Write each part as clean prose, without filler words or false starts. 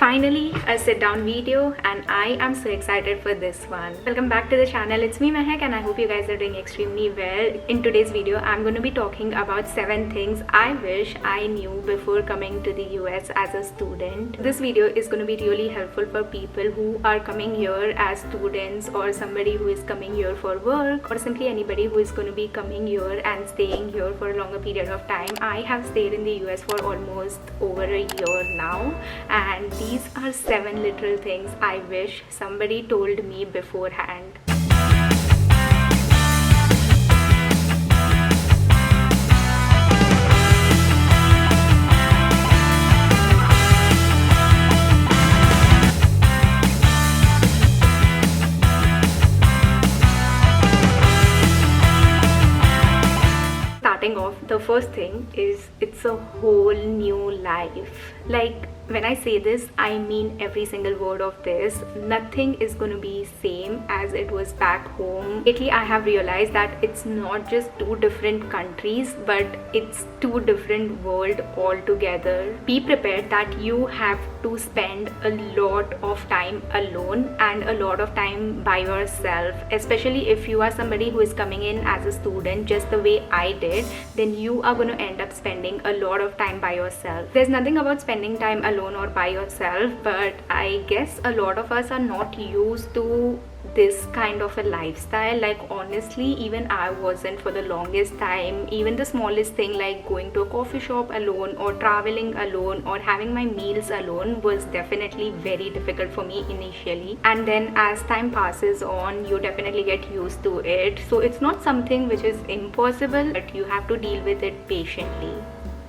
Finally, a sit down video, and I am so excited for this one. Welcome back to the channel. It's me Mahek, and I hope you guys are doing extremely well. In today's video, I'm going to be talking about 7 things I wish I knew before coming to the US as a student. This video is going to be really helpful for people who are coming here as students, or somebody who is coming here for work, or simply anybody who is going to be coming here and staying here for a longer period of time. I have stayed in the US for almost over a year now, and these are 7 literal things I wish somebody told me beforehand. Starting off, the first thing is it's a whole new life. Like, when I say this, I mean every single word of this. Nothing is going to be same as it was back home. Lately, I have realized that it's not just 2 different countries, but it's 2 different worlds altogether. Be prepared that you have to spend a lot of time alone and a lot of time by yourself. Especially if you are somebody who is coming in as a student, just the way I did, then you are going to end up spending a lot of time by yourself. There's nothing about spending time alone or by yourself, but I guess a lot of us are not used to this kind of a lifestyle. Like, honestly, even I wasn't for the longest time. Even the smallest thing, like going to a coffee shop alone, or traveling alone, or having my meals alone, was definitely very difficult for me initially. And then as time passes on, you definitely get used to it. So it's not something which is impossible, but you have to deal with it patiently.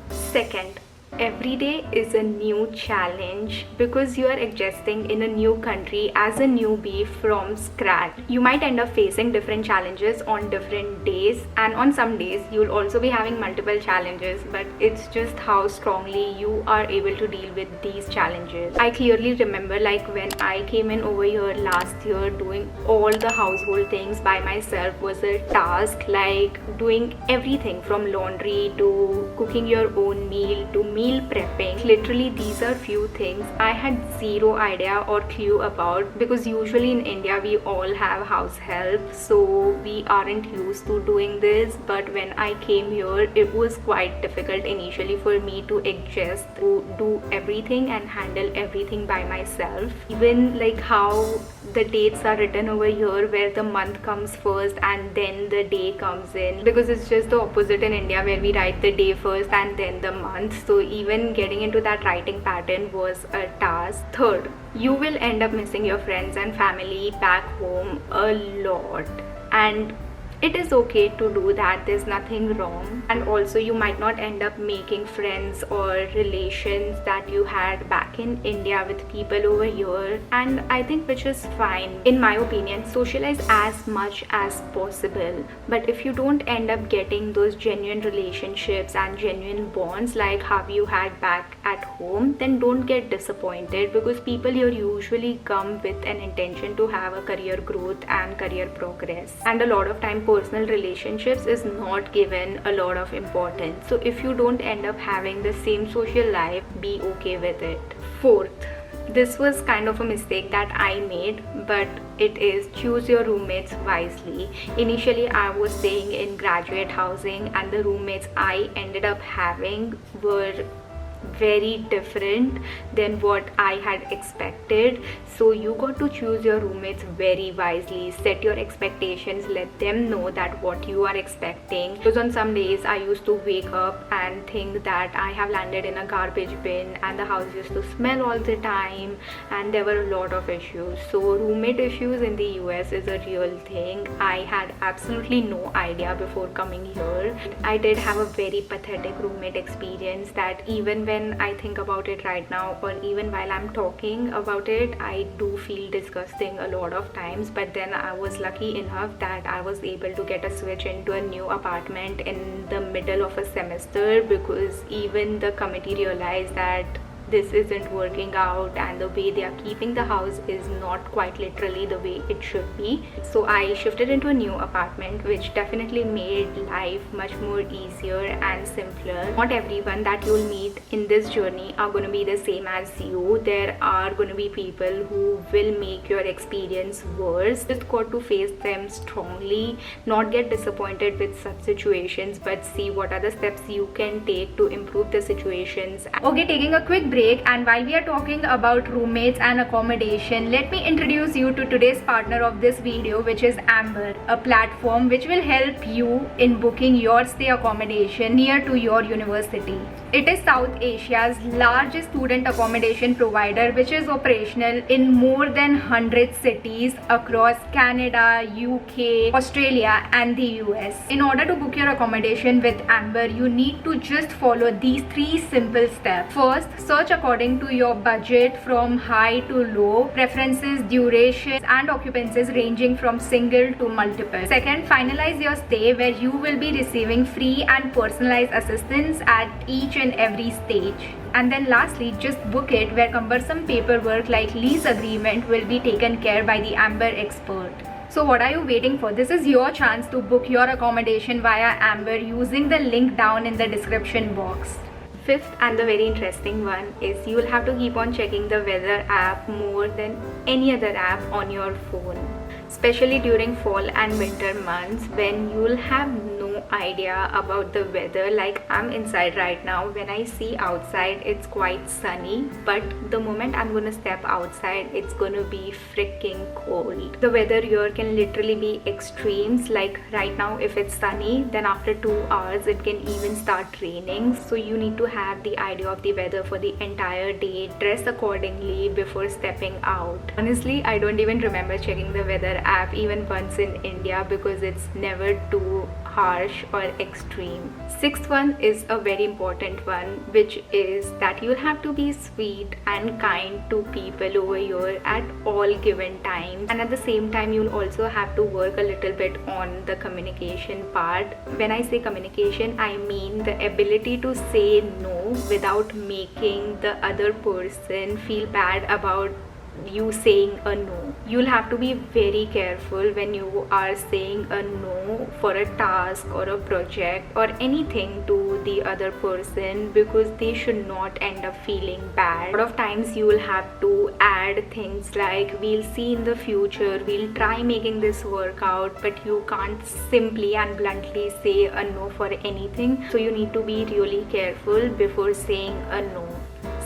Second, every day is a new challenge because you are adjusting in a new country as a newbie from scratch. You might end up facing different challenges on different days, and on some days you'll also be having multiple challenges, but it's just how strongly you are able to deal with these challenges. I clearly remember, like, when I came in over here last year, doing all the household things by myself was a task. Like, doing everything from laundry to cooking your own meal to meal prepping. Literally, these are few things I had zero idea or clue about, because usually in India we all have house help, so we aren't used to doing this. But when I came here, it was quite difficult initially for me to adjust to do everything and handle everything by myself. Even like how the dates are written over here, where the month comes first and then the day comes in, because it's just the opposite in India, where we write the day first and then the month. So even getting into that writing pattern was a task. Third, you will end up missing your friends and family back home a lot, and it is okay to do that. There's nothing wrong. And also, you might not end up making friends or relations that you had back in India with people over here, and I think which is fine. In my opinion, socialize as much as possible, but if you don't end up getting those genuine relationships and genuine bonds like how you had back at home, then don't get disappointed, because people here usually come with an intention to have a career growth and career progress, and a lot of time personal relationships is not given a lot of importance. So if you don't end up having the same social life, be okay with it. Fourth, this was kind of a mistake that I made, but it is choose your roommates wisely. Initially, I was staying in graduate housing, and the roommates I ended up having were very different than what I had expected. So you got to choose your roommates very wisely. Set your expectations, let them know that what you are expecting. Because on some days I used to wake up and think that I have landed in a garbage bin, and the house used to smell all the time, and there were a lot of issues. So roommate issues in the US is a real thing. I had absolutely no idea before coming here. I did have a very pathetic roommate experience that even when I think about it right now, or even while I'm talking about it, I do feel disgusting a lot of times. But then I was lucky enough that I was able to get a switch into a new apartment in the middle of a semester, because even the committee realized that this isn't working out and the way they are keeping the house is not quite literally the way it should be. So I shifted into a new apartment, which definitely made life much more easier and simpler. Not everyone that you'll meet in this journey are going to be the same as you. There are going to be people who will make your experience worse. Just got to face them strongly, not get disappointed with such situations, but see what are the steps you can take to improve the situations. Okay, taking a quick break, and while we are talking about roommates and accommodation, let me introduce you to today's partner of this video, which is Amber, a platform which will help you in booking your stay accommodation near to your university. It is South Asia's largest student accommodation provider, which is operational in more than 100 cities across Canada, UK, Australia and the US. In order to book your accommodation with Amber, you need to just follow these 3 simple steps. First, search according to your budget from high to low, preferences, durations and occupancies ranging from single to multiple. Second, finalize your stay, where you will be receiving free and personalized assistance at each and every stage. And then lastly, just book it, where cumbersome paperwork like lease agreement will be taken care by the Amber expert. So what are you waiting for? This is your chance to book your accommodation via Amber using the link down in the description box. Fifth and the very interesting one is you will have to keep on checking the weather app more than any other app on your phone, especially during fall and winter months when you will have no idea about the weather. Like, I'm inside right now. When I see outside, it's quite sunny, but the moment I'm gonna step outside, it's gonna be freaking cold. The weather here can literally be extremes. Like right now, if it's sunny, then after 2 hours it can even start raining. So you need to have the idea of the weather for the entire day, dress accordingly before stepping out. Honestly, I don't even remember checking the weather app even once in India, because it's never too harsh or extreme. Sixth one is a very important one, which is that you'll have to be sweet and kind to people over here at all given times, and at the same time you'll also have to work a little bit on the communication part. When I say communication, I mean the ability to say no without making the other person feel bad about you saying a no. You'll have to be very careful when you are saying a no for a task or a project or anything to the other person, because they should not end up feeling bad. A lot of times you will have to add things like, we'll see in the future, we'll try making this work out, but you can't simply and bluntly say a no for anything. So you need to be really careful before saying a no.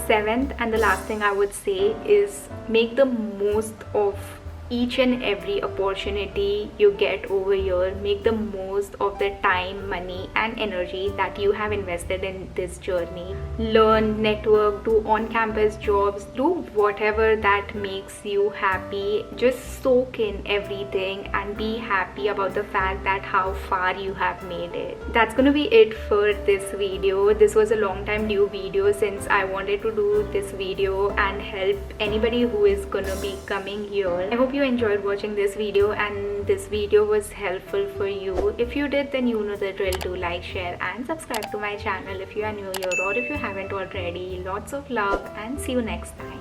Seventh and the last thing I would say is make the most of each and every opportunity you get over here. Make the most of the time, money and energy that you have invested in this journey. Learn, network, do on-campus jobs, do whatever that makes you happy. Just soak in everything and be happy about the fact that how far you have made it. That's gonna be it for this video. This was a long time due video, since I wanted to do this video and help anybody who is gonna be coming here. I hope you enjoyed watching this video and this video was helpful for you. If you did, then you know the drill. Do like, share and subscribe to my channel if you are new here, or if you haven't already. Lots of love and see you next time.